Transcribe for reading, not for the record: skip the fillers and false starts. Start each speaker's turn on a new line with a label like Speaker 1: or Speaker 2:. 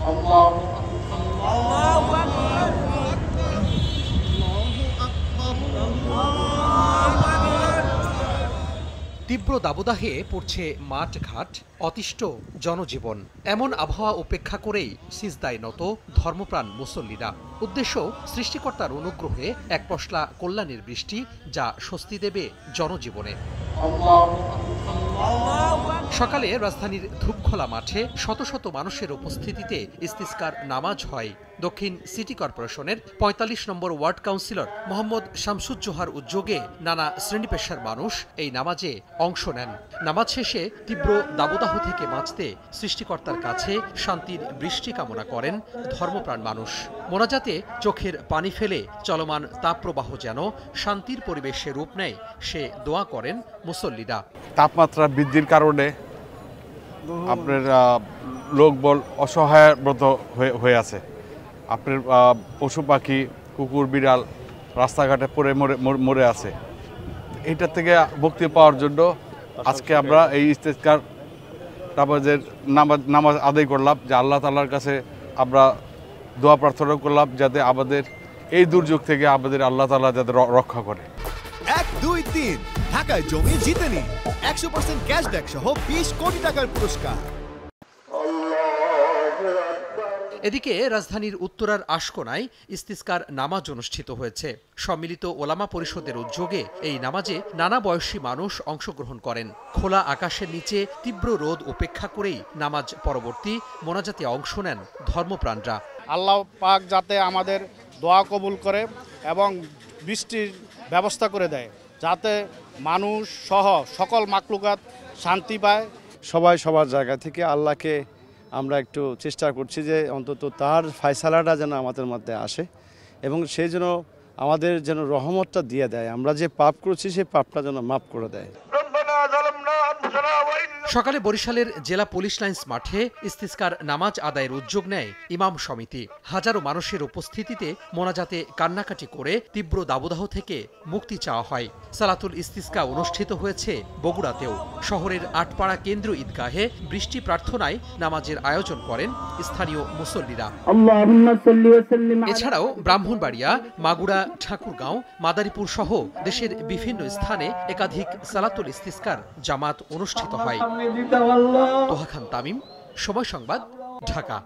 Speaker 1: তীব্র দাবদাহে পড়ছে মাঠ ঘাট, অতিষ্ঠ জনজীবন। এমন আবহাওয়া উপেক্ষা করেই সিজদায় নত ধর্মপ্রাণ মুসল্লিরা। উদ্দেশ্য সৃষ্টিকর্তার অনুগ্রহে এক পশলা কল্যাণের বৃষ্টি, যা স্বস্তি দেবে জনজীবনে। সকালে রাজধানীর ধূপখোলা মাঠে শত শত মানুষের উপস্থিতিতে ইস্তিসকার নামাজ হয়। দক্ষিণ সিটি কর্পোরেশনের ৪৫ নম্বর ওয়ার্ড কাউন্সিলর মোহাম্মদ শামসুজ্জোহার উদ্যোগে নানা শ্রেণী পেশার মানুষ এই নামাজে অংশ নেন। নামাজ শেষে তীব্র দাবদাহ থেকে বাঁচতে সৃষ্টিকর্তার কাছে শান্তির বৃষ্টি কামনা করেন ধর্মপ্রাণ মানুষ। মোনাজাতে চোখের পানি ফেলে চলমান তাপপ্রবাহ যেন শান্তির পরিবেশে রূপ নেয়, সে দোয়া করেন মুসল্লিরা।
Speaker 2: তাপমাত্রা বৃদ্ধির কারণে আপনার লোকবল অসহায়ের মতো হয়ে আছে। আপনার পশু পাখি, কুকুর, বিড়াল রাস্তাঘাটে পড়ে মরে আছে। এইটার থেকে মুক্তি পাওয়ার জন্য আজকে আমরা এই ইস্তেসকার নামাজ আদায় করলাম, যে আল্লাহ তাআলার কাছে আমরা দোয়া প্রার্থনা করলাম যাতে আমাদের এই দুর্যোগ থেকে আমাদের আল্লাহ তাআলা যাতে রক্ষা করে।
Speaker 3: 1, 2, 3 ঢাকায় জমি জিতে নিন 100% ক্যাশব্যাক সহ 20 কোটি টাকার পুরস্কার।
Speaker 1: এদিকে রাজধানীর উত্তরার আশকোনায় ইস্তিসকার নামাজ অনুষ্ঠিত হয়েছে। সম্মিলিত ওলামা পরিষদের উদ্যোগে এই নামাজে নানা বয়সী মানুষ অংশগ্রহণ করেন। খোলা আকাশের নিচে তীব্র রোদ উপেক্ষা করেই নামাজ পরবর্তী মোনাজাতে অংশ নেন ধর্মপ্রাণরা।
Speaker 4: আল্লাহ পাক যাতে আমাদের দোয়া কবুল করে এবং বৃষ্টির ব্যবস্থা করে দেয়, যাতে মানুষ সহ সকল মাখলুকাত শান্তি পায়।
Speaker 5: সবাই সবার জায়গা থেকে আল্লাহকে আমরা একটু চেষ্টা করছি যে অন্তত তার ফায়সালাটা যেন আমাদের মধ্যে আসে এবং সে যেন আমাদের যেন রহমতটা দিয়ে দেয়। আমরা যে পাপ করেছি সেই পাপটা যেন মাফ করে দেয়।
Speaker 1: সকালে বরিশালের জেলা পুলিশ লাইন্স মাঠে ইস্তিসকার নামাজ আদায়ের উদ্যোগ নেয় ইমাম সমিতি। হাজারো মানুষের উপস্থিতিতে মোনাজাতে কান্নাকাটি করে তীব্র দাবদাহ থেকে মুক্তি চাওয়া হয়। সালাতুল ইস্তিসকা অনুষ্ঠিত হয়েছে বগুড়াতেও। শহরের আটপাড়া কেন্দ্রীয় ঈদগাহে বৃষ্টি প্রার্থনায় নামাজের আয়োজন করেন স্থানীয় মুসল্লিরা। এছাড়াও ব্রাহ্মণবাড়িয়া, মাগুরা, ঠাকুরগাঁও, মাদারীপুর সহ দেশের বিভিন্ন স্থানে একাধিক সালাতুল ইস্তিসকার জামাত অনুষ্ঠিত হয়। তোহা খান তামিম, সময় সংবাদ, ঢাকা।